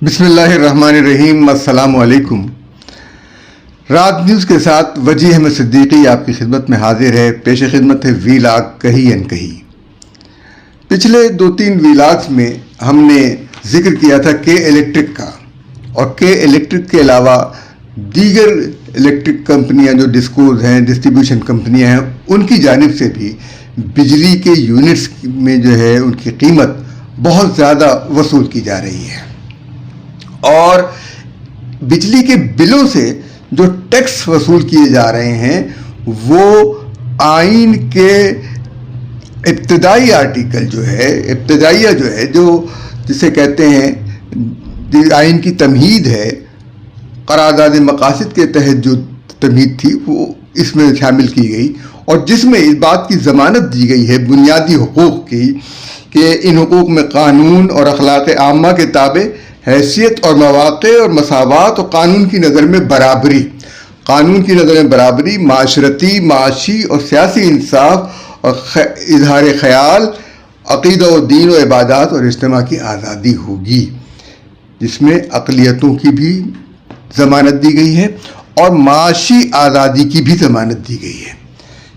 بسم اللہ الرحمن الرحیم۔ السلام علیکم۔ رات نیوز کے ساتھ وجیح احمد صدیقی آپ کی خدمت میں حاضر ہے۔ پیش خدمت ہے ویلاگ کہیں انکہیں۔ پچھلے 2-3 ویلاگز میں ہم نے ذکر کیا تھا کے الیکٹرک کا، اور کے الیکٹرک کے علاوہ دیگر الیکٹرک کمپنیاں جو ڈسکوز ہیں، ڈسٹریبیوشن کمپنیاں ہیں، ان کی جانب سے بھی بجلی کے یونٹس میں جو ہے ان کی قیمت بہت زیادہ وصول کی جا رہی ہے، اور بجلی کے بلوں سے جو ٹیکس وصول کیے جا رہے ہیں وہ آئین کے ابتدائی آرٹیکل جو ہے، ابتدائیہ جو ہے، جو جسے کہتے ہیں آئین کی تمہید ہے، قرارداد مقاصد کے تحت جو تمہید تھی وہ اس میں شامل کی گئی، اور جس میں اس بات کی ضمانت دی گئی ہے بنیادی حقوق کی کہ ان حقوق میں قانون اور اخلاق عامہ کے تابع حیثیت اور مواقع اور مساوات اور قانون کی نظر میں برابری، قانون کی نظر میں برابری، معاشرتی، معاشی اور سیاسی انصاف اور اظہار خیال، عقیدہ و دین و عبادات اور اجتماع کی آزادی ہوگی، جس میں اقلیتوں کی بھی ضمانت دی گئی ہے اور معاشی آزادی کی بھی ضمانت دی گئی ہے۔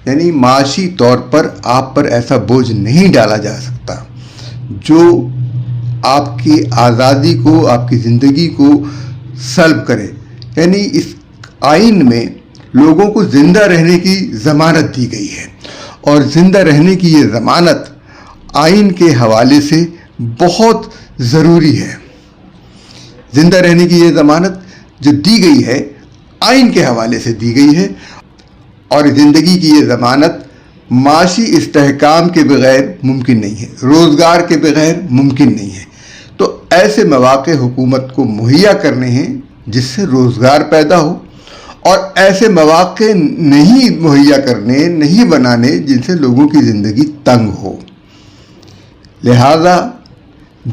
یعنی معاشی طور پر آپ پر ایسا بوجھ نہیں ڈالا جا سکتا جو آپ کی آزادی کو، آپ کی زندگی کو سلب کرے۔ یعنی اس آئین میں لوگوں کو زندہ رہنے کی ضمانت دی گئی ہے، اور زندہ رہنے کی یہ ضمانت آئین کے حوالے سے بہت ضروری ہے۔ زندہ رہنے کی یہ ضمانت جو دی گئی ہے آئین کے حوالے سے دی گئی ہے، اور زندگی کی یہ ضمانت معاشی استحکام کے بغیر ممکن نہیں ہے، روزگار کے بغیر ممکن نہیں ہے۔ تو ایسے مواقع حکومت کو مہیا کرنے ہیں جس سے روزگار پیدا ہو، اور ایسے مواقع نہیں مہیا کرنے، نہیں بنانے جن سے لوگوں کی زندگی تنگ ہو۔ لہذا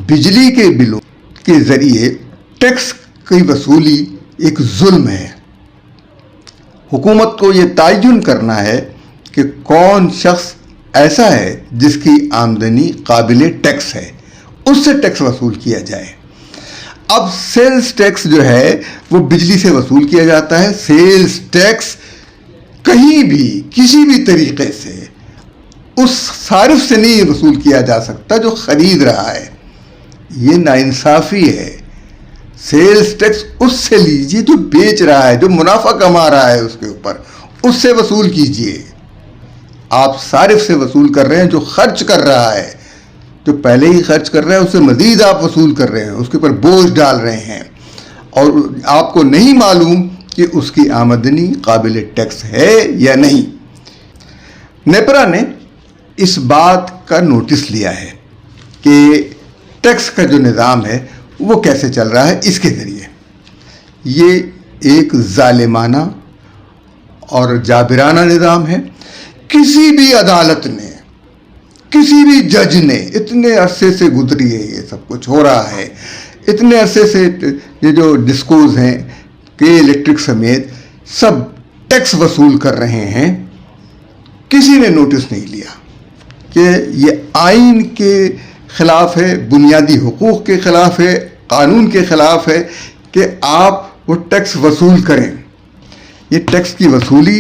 بجلی کے بلوں کے ذریعے ٹیکس کی وصولی ایک ظلم ہے۔ حکومت کو یہ تعین کرنا ہے کہ کون شخص ایسا ہے جس کی آمدنی قابل ٹیکس ہے، اس سے ٹیکس وصول کیا جائے۔ اب سیلز ٹیکس جو ہے وہ بجلی سے وصول کیا جاتا ہے۔ سیلز ٹیکس کہیں بھی کسی بھی طریقے سے اس صارف سے نہیں وصول کیا جا سکتا جو خرید رہا ہے، یہ ناانصافی ہے۔ سیلز ٹیکس اس سے لیجئے جو بیچ رہا ہے، جو منافع کما رہا ہے اس کے اوپر، اس سے وصول کیجئے۔ آپ صارف سے وصول کر رہے ہیں جو خرچ کر رہا ہے، جو پہلے ہی خرچ کر رہے ہیں اس سے مزید آپ وصول کر رہے ہیں، اس کے اوپر بوجھ ڈال رہے ہیں، اور آپ کو نہیں معلوم کہ اس کی آمدنی قابل ٹیکس ہے یا نہیں۔ نیپرا نے اس بات کا نوٹس لیا ہے کہ ٹیکس کا جو نظام ہے وہ کیسے چل رہا ہے۔ اس کے ذریعے یہ ایک ظالمانہ اور جابرانہ نظام ہے۔ کسی بھی عدالت نے، کسی بھی جج نے، اتنے عرصے سے گزری ہے، یہ سب کچھ ہو رہا ہے، اتنے عرصے سے یہ جو ڈسکوز ہیں کے الیکٹرک سمیت سب ٹیکس وصول کر رہے ہیں، کسی نے نوٹس نہیں لیا کہ یہ آئین کے خلاف ہے، بنیادی حقوق کے خلاف ہے، قانون کے خلاف ہے کہ آپ وہ ٹیکس وصول کریں۔ یہ ٹیکس کی وصولی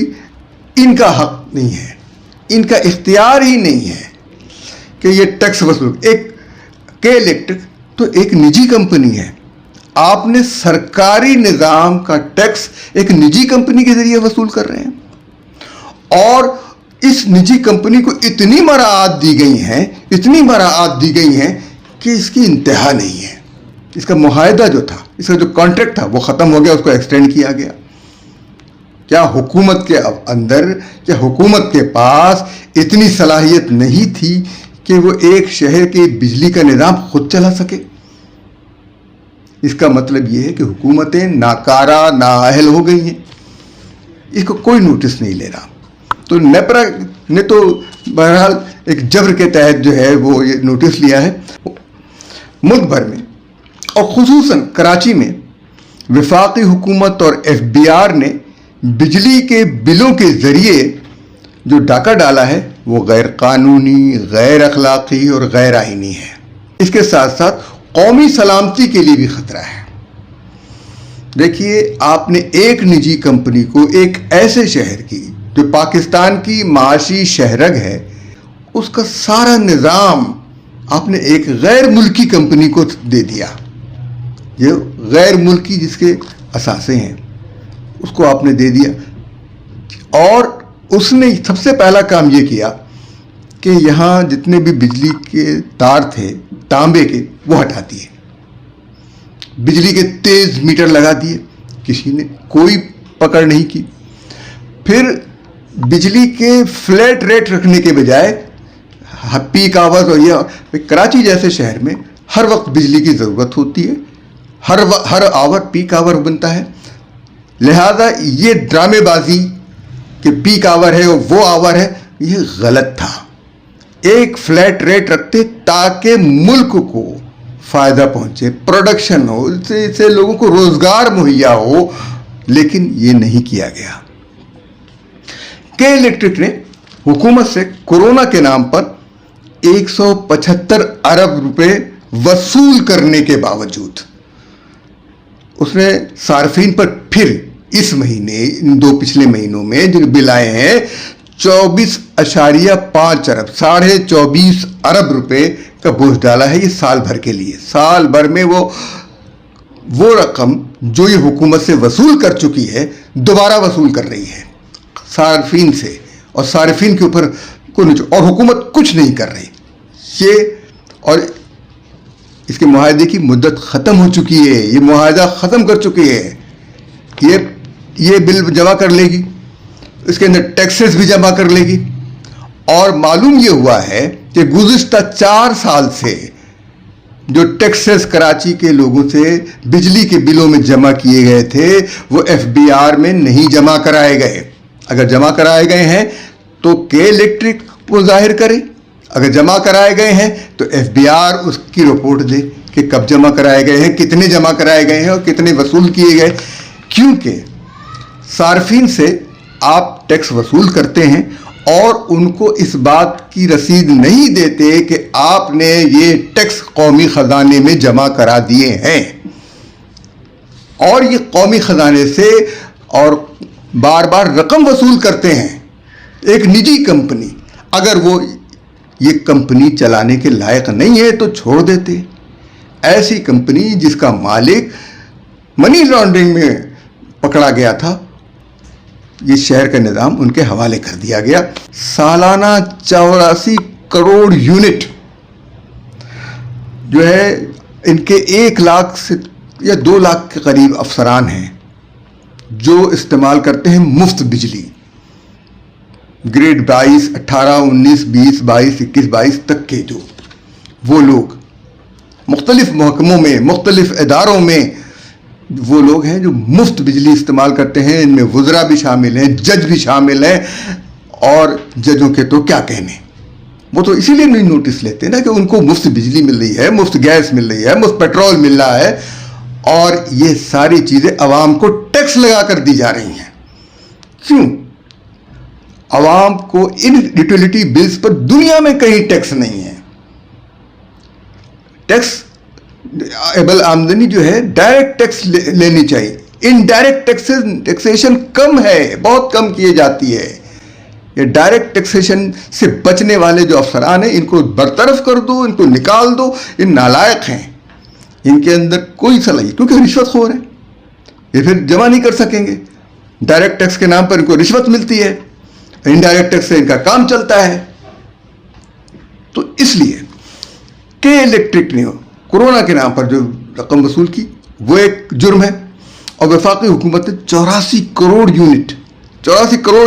ان کا حق نہیں ہے، ان کا اختیار ہی نہیں ہے کہ یہ ٹیکس وصول۔ ایک کے الیکٹرک تو ایک نجی کمپنی ہے، آپ نے سرکاری نظام کا ٹیکس ایک نجی کمپنی کے ذریعے وصول کر رہے ہیں، اور اس نجی کمپنی کو اتنی مراعات دی گئی ہیں، اتنی مراعات دی گئی ہیں کہ اس کی انتہا نہیں ہے۔ اس کا معاہدہ جو تھا، اس کا جو کانٹریکٹ تھا وہ ختم ہو گیا، اس کو ایکسٹینڈ کیا گیا۔ کیا حکومت کے اندر، کیا حکومت کے پاس اتنی صلاحیت نہیں تھی کہ وہ ایک شہر کے بجلی کا نظام خود چلا سکے؟ اس کا مطلب یہ ہے کہ حکومتیں ناکارہ، نااہل ہو گئی ہیں، اس کو کوئی نوٹس نہیں لے رہا۔ تو نیپرا نے تو بہرحال ایک جبر کے تحت جو ہے وہ یہ نوٹس لیا ہے۔ ملک بھر میں اور خصوصاً کراچی میں وفاقی حکومت اور ایف بی آر نے بجلی کے بلوں کے ذریعے جو ڈاکہ ڈالا ہے وہ غیر قانونی، غیر اخلاقی اور غیر آئینی ہے۔ اس کے ساتھ ساتھ قومی سلامتی کے لیے بھی خطرہ ہے۔ دیکھیے، آپ نے ایک نجی کمپنی کو ایک ایسے شہر کی جو پاکستان کی معاشی شہرگ ہے، اس کا سارا نظام آپ نے ایک غیر ملکی کمپنی کو دے دیا۔ یہ غیر ملکی جس کے اثاثے ہیں اس کو آپ نے دے دیا، اور اس نے سب سے پہلا کام یہ کیا کہ یہاں جتنے بھی بجلی کے تار تھے تانبے کے وہ ہٹا دیے، بجلی کے تیز میٹر لگا دیے، کسی نے کوئی پکڑ نہیں کی۔ پھر بجلی کے فلیٹ ریٹ رکھنے کے بجائے پیک آور، اور یہ کراچی جیسے شہر میں ہر وقت بجلی کی ضرورت ہوتی ہے، ہر آور پیک آور بنتا ہے، لہذا یہ ڈرامے بازی کہ پیک آور ہے اور وہ آور ہے، یہ غلط تھا۔ ایک فلیٹ ریٹ رکھتے تاکہ ملک کو فائدہ پہنچے، پروڈکشن ہو، اس سے لوگوں کو روزگار مہیا ہو، لیکن یہ نہیں کیا گیا۔ کے الیکٹرک نے حکومت سے کورونا کے نام پر 175 ارب روپے وصول کرنے کے باوجود اس نے صارفین پر پھر اس مہینے، ان دو پچھلے مہینوں میں جو بل آئے ہیں، 24.5 ارب، 24.5 ارب روپے کا بوجھ ڈالا ہے۔ یہ سال بھر کے لیے، سال بھر میں وہ رقم جو یہ حکومت سے وصول کر چکی ہے دوبارہ وصول کر رہی ہے صارفین سے، اور صارفین کے اوپر اور حکومت کچھ نہیں کر رہی۔ اور اس کے معاہدے کی مدت ختم ہو چکی ہے، یہ معاہدہ ختم کر چکی ہے، یہ بل جمع کر لے گی، اس کے اندر ٹیکسز بھی جمع کر لے گی۔ اور معلوم یہ ہوا ہے کہ گزشتہ 4 سال سے جو ٹیکسز کراچی کے لوگوں سے بجلی کے بلوں میں جمع کیے گئے تھے وہ FBR میں نہیں جمع کرائے گئے۔ اگر جمع کرائے گئے ہیں تو کے الیکٹرک وہ ظاہر کرے، اگر جمع کرائے گئے ہیں تو FBR اس کی رپورٹ دے کہ کب جمع کرائے گئے ہیں، کتنے جمع کرائے گئے ہیں اور کتنے وصول کیے گئے۔ کیونکہ صارفین سے آپ ٹیکس وصول کرتے ہیں اور ان کو اس بات کی رسید نہیں دیتے کہ آپ نے یہ ٹیکس قومی خزانے میں جمع کرا دیے ہیں، اور یہ قومی خزانے سے اور بار بار رقم وصول کرتے ہیں۔ ایک نجی کمپنی اگر وہ یہ کمپنی چلانے کے لائق نہیں ہے تو چھوڑ دیتے۔ ایسی کمپنی جس کا مالک منی لانڈرنگ میں پکڑا گیا تھا، یہ شہر کا نظام ان کے حوالے کر دیا گیا۔ سالانہ 84 کروڑ یونٹ جو ہے، ان کے 1 لاکھ سے یا 2 لاکھ کے قریب افسران ہیں جو استعمال کرتے ہیں مفت بجلی، گریڈ 22، 18، 19، 20، 22، 21، 22 تک کے جو وہ لوگ مختلف محکموں میں، مختلف اداروں میں وہ لوگ ہیں جو مفت بجلی استعمال کرتے ہیں۔ ان میں وزراء بھی شامل ہیں، جج بھی شامل ہیں، اور ججوں کے تو کیا کہنے، وہ تو اسی لیے نہیں نوٹس لیتے نا کہ ان کو مفت بجلی مل رہی ہے، مفت گیس مل رہی ہے، مفت پیٹرول مل رہا ہے، اور یہ ساری چیزیں عوام کو ٹیکس لگا کر دی جا رہی ہیں۔ کیوں؟ عوام کو ان یوٹیلیٹی بلز پر دنیا میں کہیں ٹیکس نہیں ہے۔ ٹیکس ایبل آمدنی جو ہے ڈائریکٹ ٹیکس لینی چاہیے، انڈائریکٹ ٹیکسیشن کم ہے، بہت کم کیے جاتی ہے۔ یہ ڈائریکٹ ٹیکسیشن سے بچنے والے جو افسران ہیں ان کو برطرف کر دو، ان کو نکال دو، یہ نالائق ہیں، ان کے اندر کوئی صلاحیت، کیونکہ رشوت خور ہیں، یہ پھر جمع نہیں کر سکیں گے۔ ڈائریکٹ ٹیکس کے نام پر ان کو رشوت ملتی ہے، انڈائریکٹ ٹیکس سے ان کا کام چلتا ہے۔ تو اس لیے کے الیکٹرک نے کورونا کے نام پر جو رقم وصول کی وہ ایک جرم ہے، اور وفاقی حکومت نے 84 کروڑ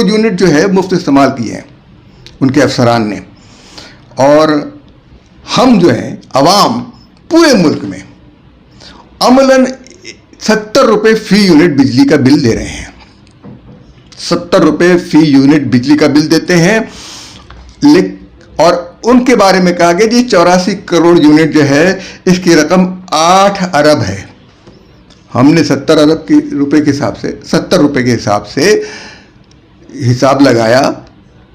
یونٹ جو ہے مفت استعمال کیے ہیں ان کے افسران نے۔ اور ہم جو ہیں عوام پورے ملک میں عملاً 70 روپے فی یونٹ بجلی کا بل دے رہے ہیں، 70 روپے فی یونٹ بجلی کا بل دیتے ہیں۔ اور ان کے بارے میں کہا گیا جی 84 کروڑ یونٹ جو ہے اس کی رقم 8 ارب ہے۔ ہم نے 70 روپے کے حساب سے حساب لگایا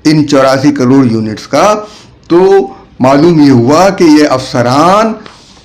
ان 84 کروڑ یونٹس کا، تو معلوم یہ ہوا کہ یہ افسران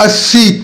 80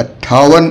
58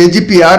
AGPR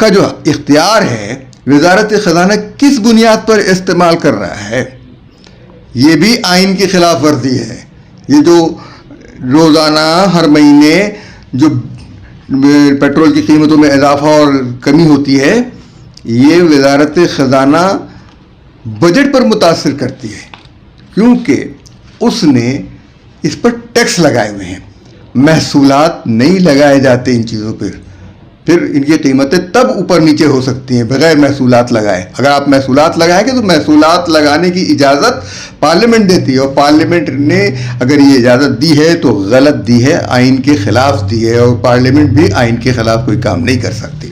کا جو اختیار ہے وزارت خزانہ کس بنیاد پر استعمال کر رہا ہے؟ یہ بھی آئین کی خلاف ورزی ہے. یہ جو روزانہ ہر مہینے جو پیٹرول کی قیمتوں میں اضافہ اور کمی ہوتی ہے، یہ وزارت خزانہ بجٹ پر متاثر کرتی ہے، کیونکہ اس نے اس پر ٹیکس لگائے ہوئے ہیں. محصولات نہیں لگائے جاتے ان چیزوں پر، پھر ان کی قیمتیں تب اوپر نیچے ہو سکتی ہیں بغیر محصولات لگائے. اگر آپ محصولات لگائیں گے تو محصولات لگانے کی اجازت پارلیمنٹ دیتی ہے، اور پارلیمنٹ نے اگر یہ اجازت دی ہے تو غلط دی ہے، آئین کے خلاف دی ہے، اور پارلیمنٹ بھی آئین کے خلاف کوئی کام نہیں کر سکتی.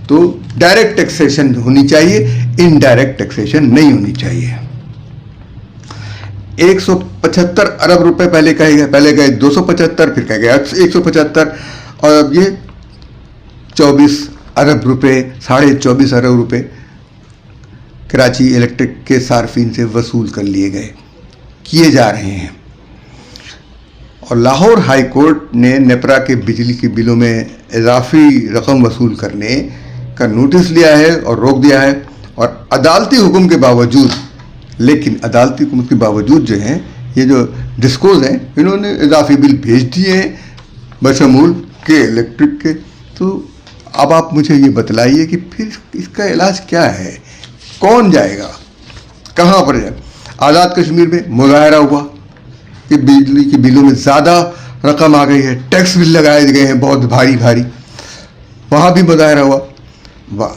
تو ڈائریکٹ ٹیکسیشن ہونی چاہیے، انڈائریکٹ ٹیکسیشن نہیں ہونی چاہیے. 175 ارب روپے پہلے گئے 275، پھر کہے گئے 175، اور اب یہ 24 ارب روپے، 24.5 ارب روپے کراچی الیکٹرک کے صارفین سے وصول کیے جا رہے ہیں. اور لاہور ہائی کورٹ نے نیپرا کے بجلی کے بلوں میں اضافی رقم وصول کرنے کا نوٹس لیا ہے اور روک دیا ہے. اور عدالتی حکم کے باوجود، لیکن عدالتی حکم کے باوجود جو ہیں یہ جو ڈسکوز ہیں انہوں نے اضافی بل بھیج دیے ہیں بشمول کے الیکٹرک کے. تو اب آپ مجھے یہ بتلائیے کہ پھر اس کا علاج کیا ہے؟ کون جائے گا؟ کہاں پر جائے؟ آزاد کشمیر میں مظاہرہ ہوا کہ بجلی کے بلوں میں زیادہ رقم آ گئی ہے، ٹیکس بل لگائے گئے ہیں بہت بھاری بھاری، وہاں بھی مظاہرہ ہوا.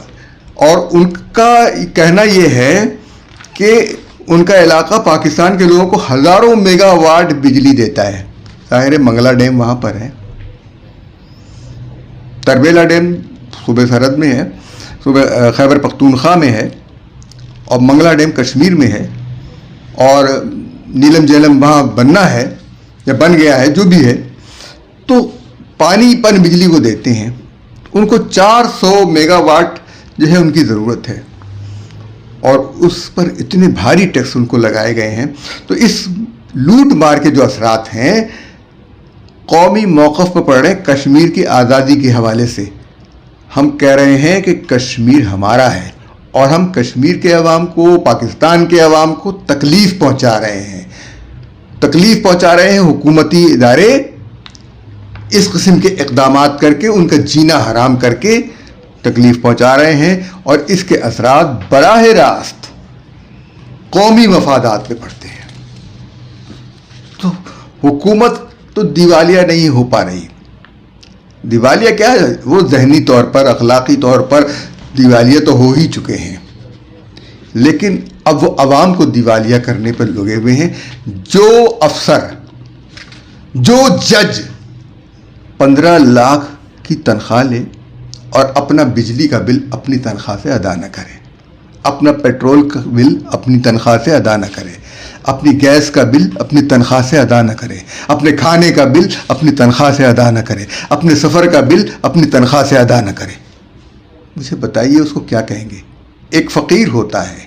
اور ان کا کہنا یہ ہے کہ ان کا علاقہ پاکستان کے لوگوں کو ہزاروں میگا واٹ بجلی دیتا ہے. ظاہر منگلا ڈیم وہاں پر ہے، تربیلا ڈیم صوبہ سرحد میں ہے، صوبہ خیبر پختونخوا میں ہے، اور منگلا ڈیم کشمیر میں ہے، اور نیلم جیلم وہاں بننا ہے یا بن گیا ہے جو بھی ہے. تو پانی پن بجلی کو دیتے ہیں، ان کو 400 میگا واٹ جو ہے ان کی ضرورت ہے، اور اس پر اتنے بھاری ٹیکس ان کو لگائے گئے ہیں. تو اس لوٹ مار کے جو اثرات ہیں قومی موقف پر پڑ رہے ہیں. کشمیر کی آزادی کے حوالے سے ہم کہہ رہے ہیں کہ کشمیر ہمارا ہے، اور ہم کشمیر کے عوام کو، پاکستان کے عوام کو تکلیف پہنچا رہے ہیں. حکومتی ادارے اس قسم کے اقدامات کر کے ان کا جینا حرام کر کے تکلیف پہنچا رہے ہیں، اور اس کے اثرات براہ راست قومی مفادات پہ پڑتے ہیں. تو حکومت تو دیوالیہ نہیں ہو پا رہی. دیوالیہ کیا ہے؟ وہ ذہنی طور پر، اخلاقی طور پر دیوالیہ تو ہو ہی چکے ہیں، لیکن اب وہ عوام کو دیوالیہ کرنے پر لگے ہوئے ہیں. جو افسر، جو جج 15 لاکھ کی تنخواہ لے اور اپنا بجلی کا بل اپنی تنخواہ سے ادا نہ کرے، اپنا پیٹرول کا بل اپنی تنخواہ سے ادا نہ کرے، اپنی گیس کا بل اپنی تنخواہ سے ادا نہ کرے، اپنے کھانے کا بل اپنی تنخواہ سے ادا نہ کرے، اپنے سفر کا بل اپنی تنخواہ سے ادا نہ کرے، مجھے بتائیے اس کو کیا کہیں گے؟ ایک فقیر ہوتا ہے،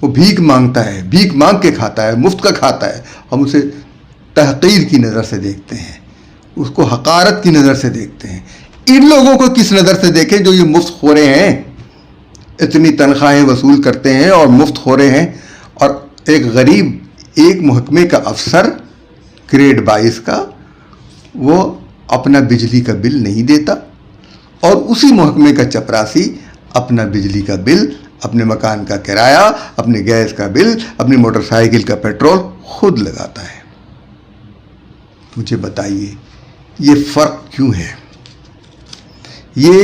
وہ بھیک مانگتا ہے، بھیک مانگ کے کھاتا ہے، مفت کا کھاتا ہے. ہم اسے تحقیر کی نظر سے دیکھتے ہیں، اس کو حقارت کی نظر سے دیکھتے ہیں. ان لوگوں کو کس نظر سے دیکھیں جو یہ مفت خورے ہیں، اتنی تنخواہیں وصول کرتے ہیں اور مفت خورے ہیں. اور ایک غریب، ایک محکمے کا افسر گریڈ 22 کا، وہ اپنا بجلی کا بل نہیں دیتا، اور اسی محکمے کا چپراسی اپنا بجلی کا بل، اپنے مکان کا کرایہ، اپنے گیس کا بل، اپنی موٹر سائیکل کا پیٹرول خود لگاتا ہے. مجھے بتائیے یہ فرق کیوں ہے؟ یہ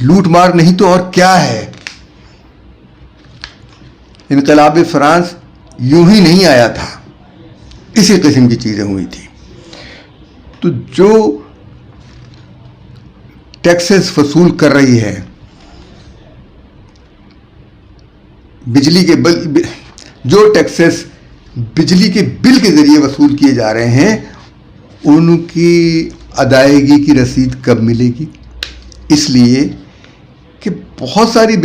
لوٹ مار نہیں تو اور کیا ہے؟ انقلاب فرانس یوں ہی نہیں آیا تھا، اسی قسم کی چیزیں ہوئی تھی. تو جو ٹیکسز وصول کر رہی ہے، بجلی کے بل، جو ٹیکسز بجلی کے بل کے ذریعے وصول کیے جا رہے ہیں، ان کی ادائیگی کی رسید کب ملے گی؟ اس لیے کہ بہت ساری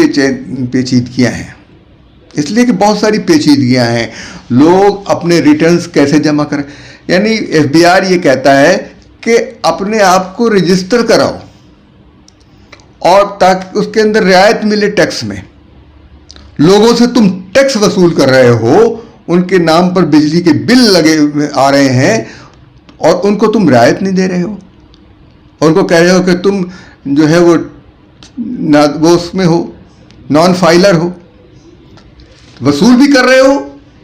پیچیدگیاں ہیں. لوگ اپنے ریٹرنز کیسے جمع کریں؟ یعنی FBR یہ کہتا ہے کہ اپنے آپ کو رجسٹر کراؤ اور تاکہ اس کے اندر رعایت ملے ٹیکس میں. لوگوں سے تم ٹیکس وصول کر رہے ہو, ان کے نام پر بجلی کے بل لگے آ رہے ہیں اور ان کو تم رعایت نہیں دے رہے ہو, اور ان کو کہہ رہے ہو کہ تم جو ہے وہ اس میں ہو, نان فائلر ہو. وصول بھی کر رہے ہو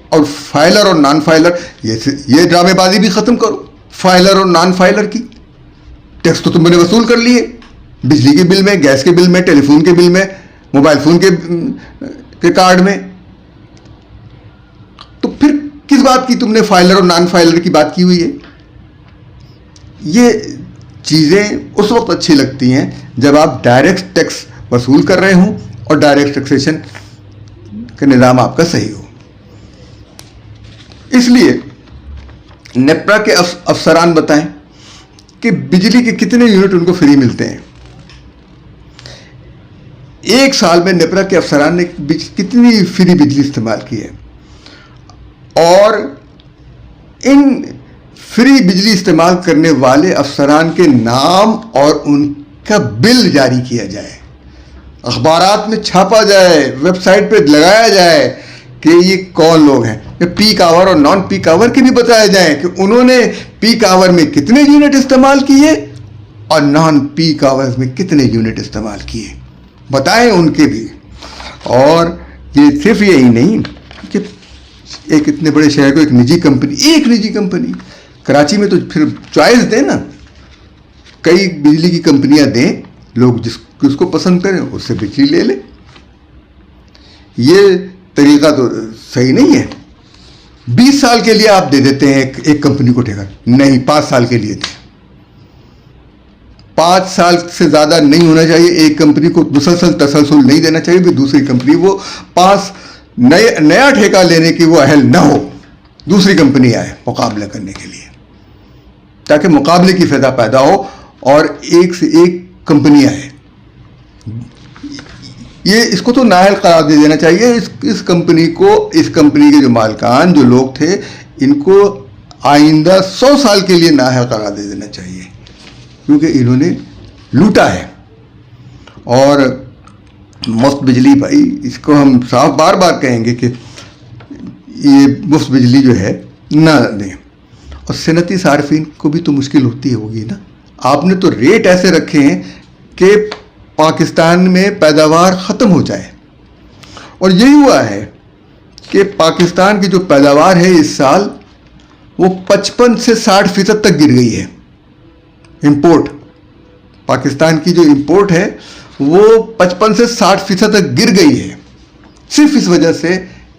اور فائلر اور نان فائلر, یہ ڈرامے بازی بھی ختم کرو. فائلر اور نان فائلر کی ٹیکس تو تم نے وصول کر لیے, بجلی کے بل میں, گیس کے بل میں, ٹیلی فون کے بل میں, موبائل فون کے کارڈ میں. تو پھر کس بات کی تم نے فائلر اور نان فائلر کی بات کی ہوئی ہے؟ یہ چیزیں اس وقت اچھی لگتی ہیں جب آپ ڈائریکٹ ٹیکس وصول کر رہے ہوں اور ڈائریکٹ ٹیکسیشن کا نظام آپ کا صحیح ہو. اس لیے نیپرا کے افسران بتائیں کہ بجلی کے کتنے یونٹ ان کو فری ملتے ہیں. ایک سال میں نیپرا کے افسران نے کتنی فری بجلی استعمال کی ہے, اور ان فری بجلی استعمال کرنے والے افسران کے نام اور ان کا بل جاری کیا جائے, اخبارات میں چھاپا جائے, ویب سائٹ پہ لگایا جائے کہ یہ کون لوگ ہیں. پیک آور اور نان پیک آور کے بھی بتایا جائیں کہ انہوں نے پیک آور میں کتنے یونٹ استعمال کیے اور نان پیک آورز میں کتنے یونٹ استعمال کیے, بتائیں ان کے بھی. اور یہ صرف یہی نہیں کہ ایک اتنے بڑے شہر کو ایک نجی کمپنی کراچی میں تو پھر چوائس دیں نا, کئی بجلی کی کمپنیاں دیں, لوگ جس کو پسند کریں اس سے بجلی لے لیں. یہ طریقہ تو صحیح نہیں ہے. 20 سال کے لیے آپ دے دیتے ہیں ایک کمپنی کو ٹھیکہ, نہیں 5 سال کے لیے دیں. 5 سال سے زیادہ نہیں ہونا چاہیے. ایک کمپنی کو تسلسل نہیں دینا چاہیے کہ دوسری کمپنی وہ نیا ٹھیکہ لینے کی وہ اہل نہ ہو, دوسری کمپنی آئے مقابلہ کرنے کے لیے, تاکہ مقابلے کی فضا پیدا ہو اور ایک سے ایک کمپنی آئے. اس کو تو نااہل قرار دے دینا چاہیے. اس کمپنی کے جو مالکان جو لوگ تھے ان کو آئندہ 100 سال کے لیے نااہل قرار دے دینا چاہیے, کیونکہ انہوں نے لوٹا ہے. اور مفت بجلی, بھائی اس کو ہم صاف بار بار کہیں گے کہ یہ مفت بجلی جو ہے نہ دیں. اور صنعتی صارفین کو بھی تو مشکل ہوگی نا. آپ نے تو ریٹ ایسے رکھے ہیں کہ پاکستان میں پیداوار ختم ہو جائے, اور یہی ہوا ہے کہ پاکستان کی جو پیداوار ہے اس سال وہ 55 سے 60% تک گر گئی ہے. امپورٹ, پاکستان کی جو امپورٹ ہے وہ 55 سے 60% تک گر گئی ہے, صرف اس وجہ سے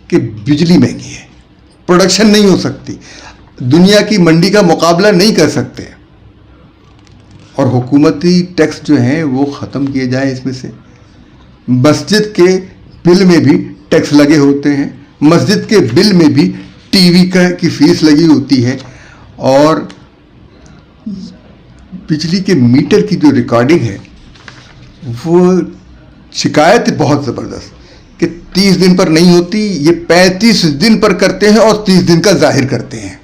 کہ بجلی مہنگی ہے, پروڈکشن نہیں ہو سکتی, دنیا کی منڈی کا مقابلہ نہیں کر سکتے. اور حکومتی ٹیکس جو ہیں وہ ختم کیے جائیں. اس میں سے مسجد کے بل میں بھی ٹیکس لگے ہوتے ہیں, مسجد کے بل میں بھی ٹی وی کی فیس لگی ہوتی ہے, اور بجلی کے میٹر کی جو ریکارڈنگ ہے وہ شکایت بہت زبردست کہ 30 دن پر نہیں ہوتی, یہ 35 دن پر کرتے ہیں اور 30 دن کا ظاہر کرتے ہیں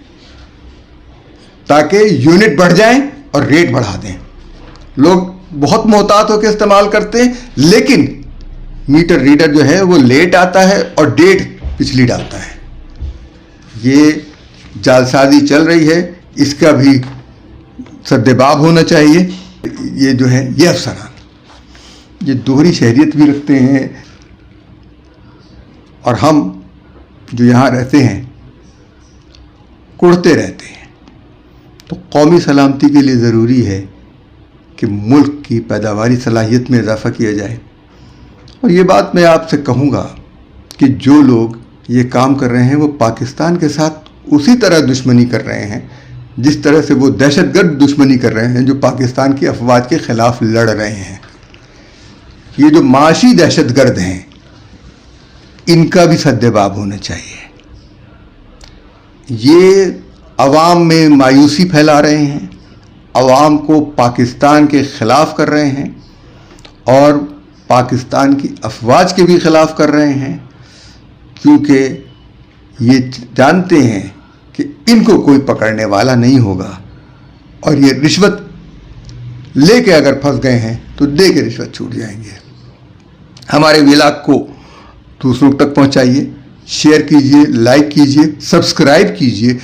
تاکہ یونٹ بڑھ جائیں اور ریٹ بڑھا دیں. لوگ بہت محتاط ہو کے استعمال کرتے ہیں, لیکن میٹر ریڈر جو ہے وہ لیٹ آتا ہے اور ڈیٹ پچھلی ڈالتا ہے. یہ جعلسازی چل رہی ہے, اس کا بھی سدباب ہونا چاہیے. یہ جو ہے یہ افسران یہ دوہری شہریت بھی رکھتے ہیں, اور ہم جو یہاں رہتے ہیں کڑتے رہتے ہیں. تو قومی سلامتی کے لیے ضروری ہے کہ ملک کی پیداواری صلاحیت میں اضافہ کیا جائے. اور یہ بات میں آپ سے کہوں گا کہ جو لوگ یہ کام کر رہے ہیں وہ پاکستان کے ساتھ اسی طرح دشمنی کر رہے ہیں جس طرح سے وہ دہشت گرد دشمنی کر رہے ہیں جو پاکستان کی افواج کے خلاف لڑ رہے ہیں. یہ جو معاشی دہشت گرد ہیں ان کا بھی سدباب ہونا چاہیے. یہ عوام میں مایوسی پھیلا رہے ہیں, عوام کو پاکستان کے خلاف کر رہے ہیں اور پاکستان کی افواج کے بھی خلاف کر رہے ہیں, کیونکہ یہ جانتے ہیں کہ ان کو کوئی پکڑنے والا نہیں ہوگا. اور یہ رشوت لے کے اگر پھنس گئے ہیں تو دے کے رشوت چھوٹ جائیں گے۔ ہمارے ولاگ کو دوسروں تک پہنچائیے، شیئر کیجئے، لائک کیجئے، سبسکرائب کیجئے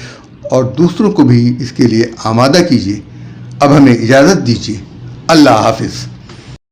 اور دوسروں کو بھی اس کے لیے آمادہ کیجئے۔ اب ہمیں اجازت دیجیے، اللہ حافظ۔